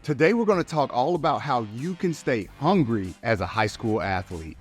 Today, we're going to talk all about how you can stay hungry as a high school athlete.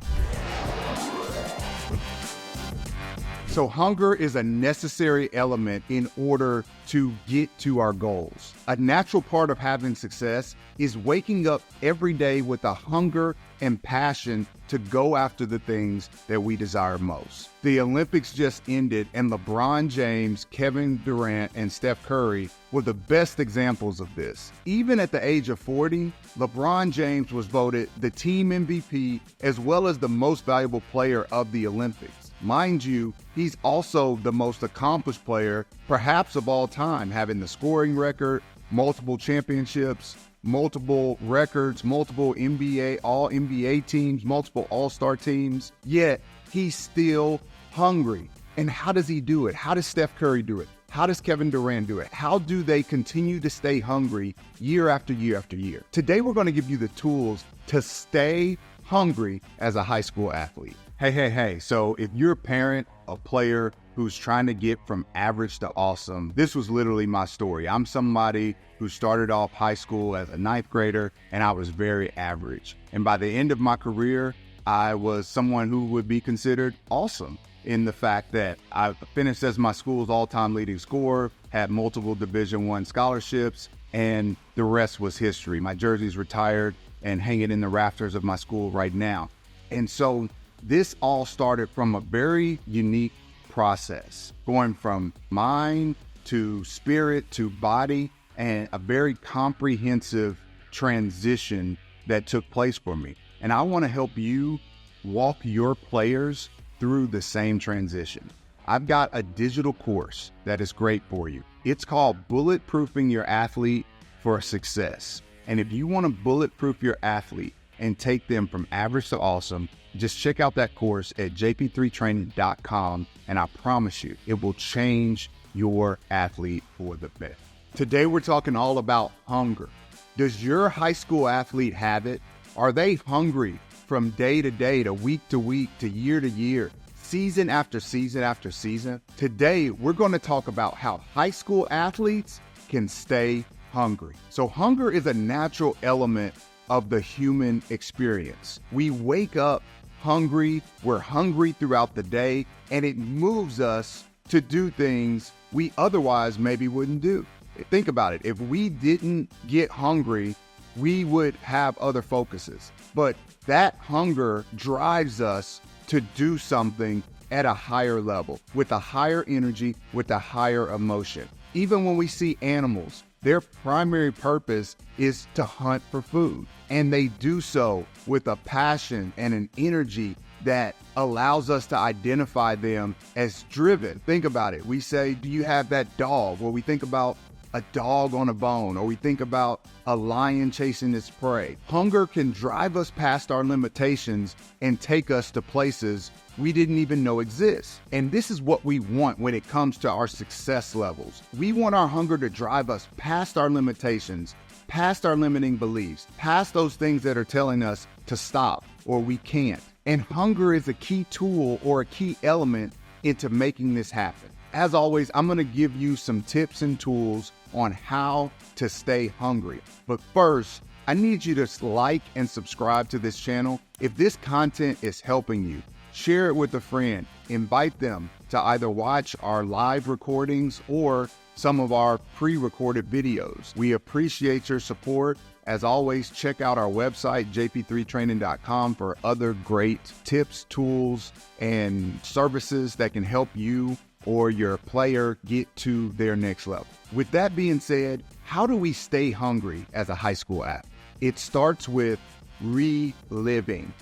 So hunger is a necessary element in order to get to our goals. A natural part of having success is waking up every day with a hunger and passion to go after the things that we desire most. The Olympics just ended, and LeBron James, Kevin Durant, and Steph Curry were the best examples of this. Even at the age of 40, LeBron James was voted the team MVP as well as the most valuable player of the Olympics. Mind you, he's also the most accomplished player, perhaps of all time, having the scoring record, multiple championships, multiple records, multiple NBA, all NBA teams, multiple all-star teams, yet he's still hungry. And how does he do it? How does Steph Curry do it? How does Kevin Durant do it? How do they continue to stay hungry year after year after year? Today, we're going to give you the tools to stay hungry as a high school athlete. Hey. So if you're a parent, a player who's trying to get from average to awesome, this was literally my story. I'm somebody who started off high school as a ninth grader, and I was very average. And by the end of my career, I was someone who would be considered awesome in the fact that I finished as my school's all-time leading scorer, had multiple Division I scholarships, and the rest was history. My jersey's retired and hanging in the rafters of my school right now. And so this all started from a very unique process, going from mind to spirit to body, and a very comprehensive transition that took place for me. And I want to help you walk your players through the same transition. I've got a digital course that is great for you. It's called Bulletproofing Your Athlete for Success. And if you want to bulletproof your athlete and take them from average to awesome, just check out that course at jp3training.com, and I promise you, it will change your athlete for the best. Today, we're talking all about hunger. Does your high school athlete have it? Are they hungry from day to day, to week, to year, season after season after season? Today, we're going to talk about how high school athletes can stay hungry. So hunger is a natural element of the human experience. We wake up hungry, we're hungry throughout the day, and it moves us to do things we otherwise maybe wouldn't do. Think about it. If we didn't get hungry, we would have other focuses. But that hunger drives us to do something at a higher level, with a higher energy, with a higher emotion. Even when we see animals, their primary purpose is to hunt for food. And they do so with a passion and an energy that allows us to identify them as driven. Think about it. We say, do you have that dog? Well, we think about a dog on a bone, or we think about a lion chasing its prey. Hunger can drive us past our limitations and take us to places we didn't even know exist. And this is what we want when it comes to our success levels. We want our hunger to drive us past our limitations, past our limiting beliefs, past those things that are telling us to stop or we can't. And hunger is a key tool or a key element into making this happen. As always, I'm going to give you some tips and tools on how to stay hungry. But first, I need you to like and subscribe to this channel. If this content is helping you, share it with a friend. Invite them to either watch our live recordings or some of our pre-recorded videos. We appreciate your support. As always, check out our website, jp3training.com, for other great tips, tools, and services that can help you or your player get to their next level. With that being said, how do we stay hungry as a high school athlete? It starts with reliving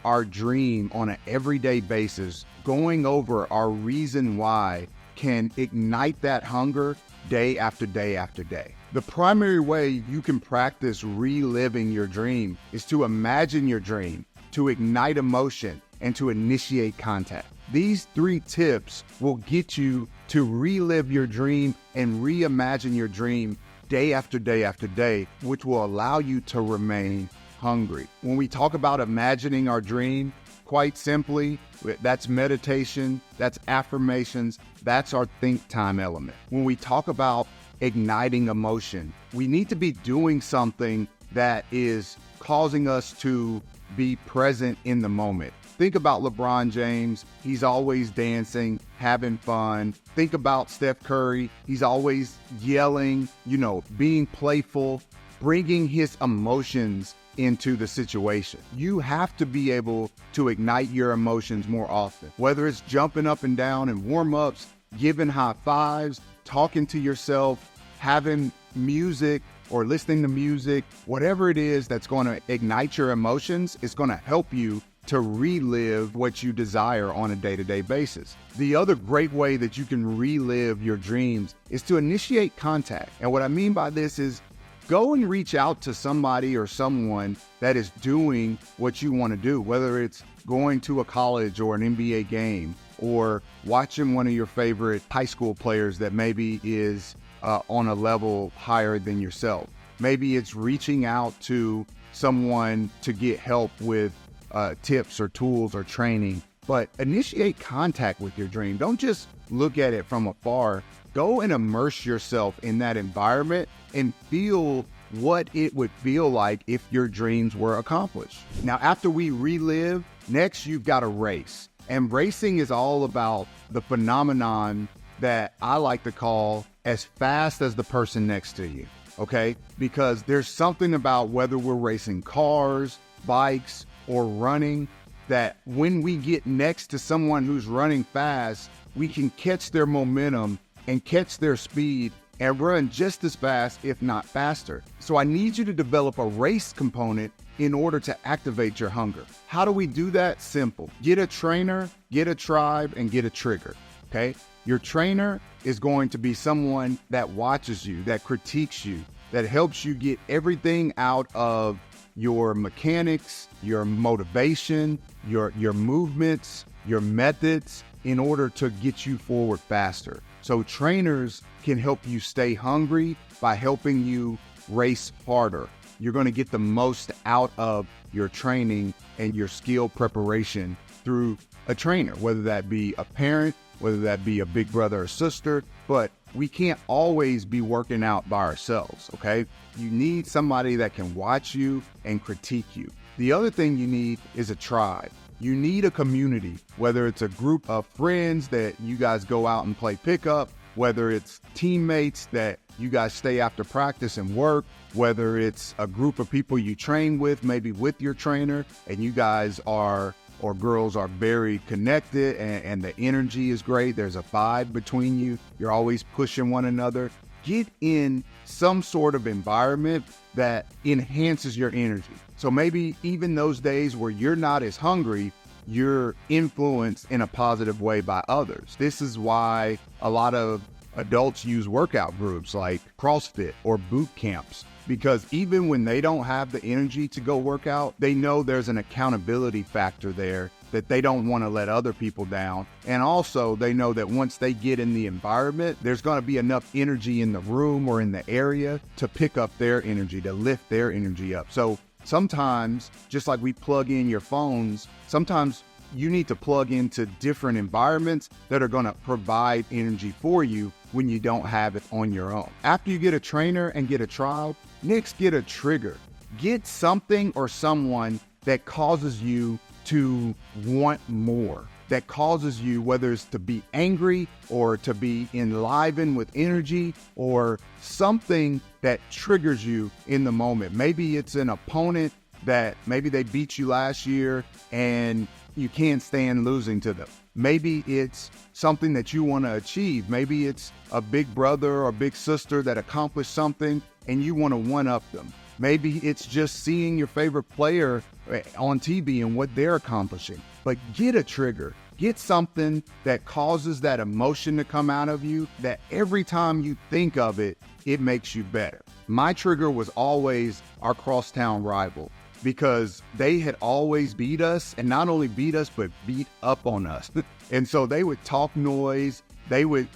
our dream on an everyday basis. Going over our reason why can ignite that hunger day after day after day. The primary way you can practice reliving your dream is to imagine your dream, to ignite emotion, and to initiate contact. These 3 tips will get you to relive your dream and reimagine your dream day after day after day, which will allow you to remain hungry. When we talk about imagining our dream, quite simply, that's meditation, that's affirmations, that's our think time element. When we talk about igniting emotion. We need to be doing something that is causing us to be present in the moment. Think about LeBron James. He's always dancing, having fun. Think about Steph Curry. He's always yelling, being playful, bringing his emotions into the situation. You have to be able to ignite your emotions more often, whether it's jumping up and down in warm-ups, giving high fives, talking to yourself, having music or listening to music, whatever it is that's going to ignite your emotions is going to help you to relive what you desire on a day-to-day basis. The other great way that you can relive your dreams is to initiate contact. And what I mean by this is go and reach out to somebody or someone that is doing what you want to do, whether it's going to a college or an NBA game or watching one of your favorite high school players that maybe is on a level higher than yourself. Maybe it's reaching out to someone to get help with tips or tools or training, but initiate contact with your dream. Don't just look at it from afar. Go and immerse yourself in that environment and feel what it would feel like if your dreams were accomplished. Now, after we relive, next you've got to race. And racing is all about the phenomenon that I like to call as fast as the person next to you, okay? Because there's something about whether we're racing cars, bikes, or running, that when we get next to someone who's running fast, we can catch their momentum and catch their speed and run just as fast, if not faster. So I need you to develop a race component in order to activate your hunger. How do we do that? Simple. Get a trainer, get a tribe, and get a trigger, okay? Your trainer is going to be someone that watches you, that critiques you, that helps you get everything out of your mechanics, your motivation, your movements, your methods in order to get you forward faster. So trainers can help you stay hungry by helping you race harder. You're going to get the most out of your training and your skill preparation through a trainer, whether that be a parent, whether that be a big brother or sister, but we can't always be working out by ourselves, okay? You need somebody that can watch you and critique you. The other thing you need is a tribe. You need a community, whether it's a group of friends that you guys go out and play pickup, whether it's teammates that you guys stay after practice and work, whether it's a group of people you train with, maybe with your trainer, and you guys are or girls are very connected and the energy is great. There's a vibe between you. You're always pushing one another. Get in some sort of environment that enhances your energy. So maybe even those days where you're not as hungry, you're influenced in a positive way by others. This is why a lot of adults use workout groups like CrossFit or boot camps, because even when they don't have the energy to go work out, they know there's an accountability factor there that they don't want to let other people down. And also they know that once they get in the environment, there's going to be enough energy in the room or in the area to pick up their energy, to lift their energy up. So sometimes, just like we plug in your phones, sometimes you need to plug into different environments that are going to provide energy for you when you don't have it on your own. After you get a trainer and get a tribe, next get a trigger. Get something or someone that causes you to want more, that causes you, whether it's to be angry or to be enlivened with energy or something that triggers you in the moment. Maybe it's an opponent that maybe they beat you last year and you can't stand losing to them. Maybe it's something that you want to achieve. Maybe it's a big brother or big sister that accomplished something and you want to one-up them. Maybe it's just seeing your favorite player on TV and what they're accomplishing. But get a trigger. Get something that causes that emotion to come out of you, that every time you think of it, it makes you better. My trigger was always our crosstown rival, because they had always beat us, and not only beat us, but beat up on us. And so they would talk noise. They would,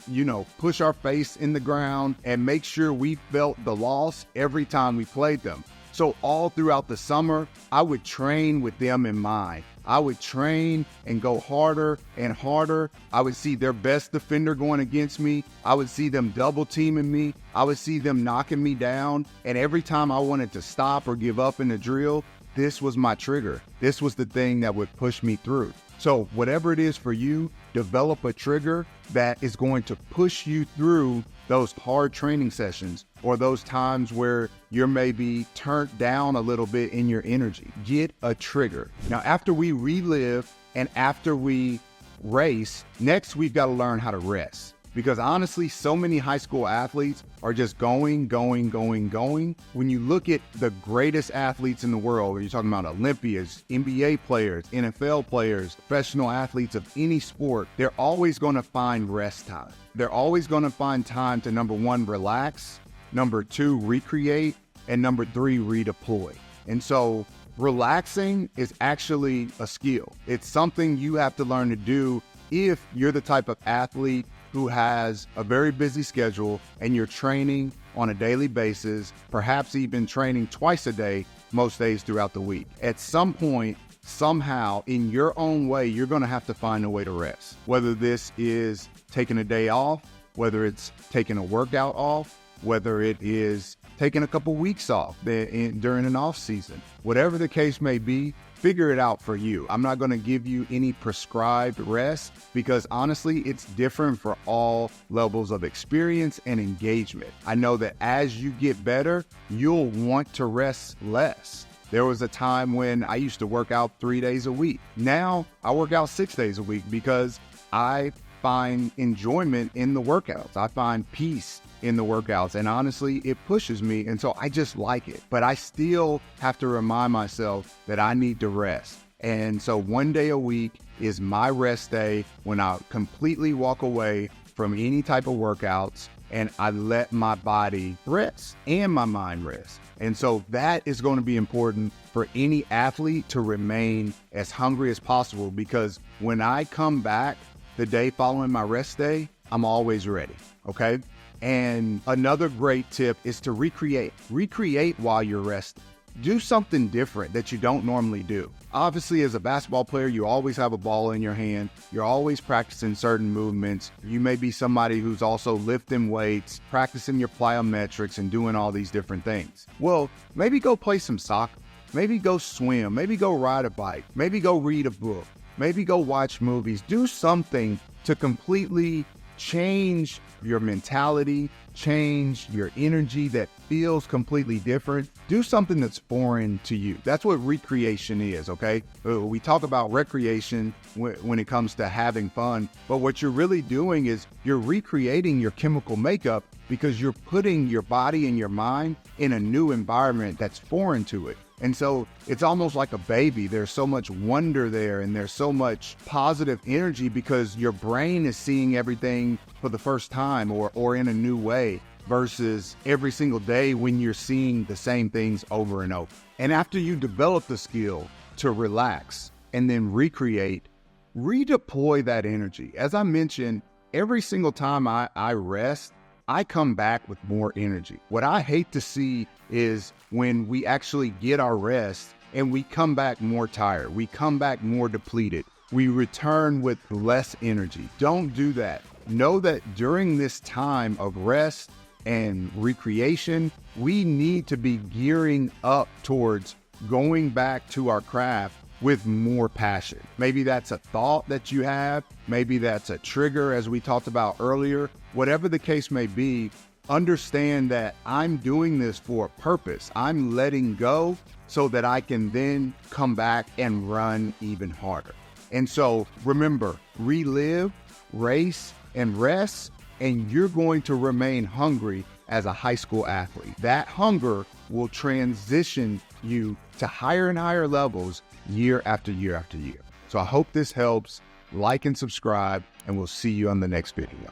push our face in the ground and make sure we felt the loss every time we played them. So all throughout the summer, I would train with them in mind. I would train and go harder and harder. I would see their best defender going against me. I would see them double teaming me. I would see them knocking me down. And every time I wanted to stop or give up in the drill, this was my trigger. This was the thing that would push me through. So whatever it is for you, develop a trigger that is going to push you through those hard training sessions or those times where you're maybe turned down a little bit in your energy. Get a trigger. Now, after we relive and after we race, next we've got to learn how to rest. Because honestly, so many high school athletes are just going. When you look at the greatest athletes in the world, you're talking about Olympians, NBA players, NFL players, professional athletes of any sport, they're always going to find rest time. They're always going to find time to, number one, relax, number two, recreate, and number three, redeploy. And so relaxing is actually a skill. It's something you have to learn to do if you're the type of athlete who has a very busy schedule and you're training on a daily basis, perhaps even training twice a day, most days throughout the week. At some point, somehow, in your own way, you're going to have to find a way to rest. Whether this is taking a day off, whether it's taking a workout off, whether it is taking a couple weeks off during an off season, whatever the case may be, figure it out for you. I'm not going to give you any prescribed rest because honestly, it's different for all levels of experience and engagement. I know that as you get better, you'll want to rest less. There was a time when I used to work out 3 days a week. Now I work out 6 days a week because I find enjoyment in the workouts. I find peace in the workouts, and honestly, it pushes me, and so I just like it. But I still have to remind myself that I need to rest. And so 1 day a week is my rest day when I completely walk away from any type of workouts and I let my body rest and my mind rest. And so that is going to be important for any athlete to remain as hungry as possible, because when I come back the day following my rest day, I'm always ready, okay? And another great tip is to recreate. Recreate while you're resting. Do something different that you don't normally do. Obviously, as a basketball player, you always have a ball in your hand. You're always practicing certain movements. You may be somebody who's also lifting weights, practicing your plyometrics, and doing all these different things. Well, maybe go play some soccer. Maybe go swim. Maybe go ride a bike. Maybe go read a book. Maybe go watch movies. Do something to completely change your mentality, change your energy that feels completely different. Do something that's foreign to you. That's what recreation is, okay? We talk about recreation when it comes to having fun, but what you're really doing is you're recreating your chemical makeup because you're putting your body and your mind in a new environment that's foreign to it. And so it's almost like a baby. There's so much wonder there and there's so much positive energy because your brain is seeing everything for the first time or in a new way versus every single day when you're seeing the same things over and over. And after you develop the skill to relax and then recreate, redeploy that energy. As I mentioned, every single time I rest, I come back with more energy. What I hate to see is when we actually get our rest and we come back more tired. We come back more depleted. We return with less energy. Don't do that. Know that during this time of rest and recreation, we need to be gearing up towards going back to our craft with more passion. Maybe that's a thought that you have. Maybe that's a trigger, as we talked about earlier. Whatever the case may be, understand that I'm doing this for a purpose. I'm letting go so that I can then come back and run even harder. And so remember, relive, race, and rest, and you're going to remain hungry as a high school athlete. That hunger will transition you to higher and higher levels year after year after year. So I hope this helps. Like and subscribe, and we'll see you on the next video.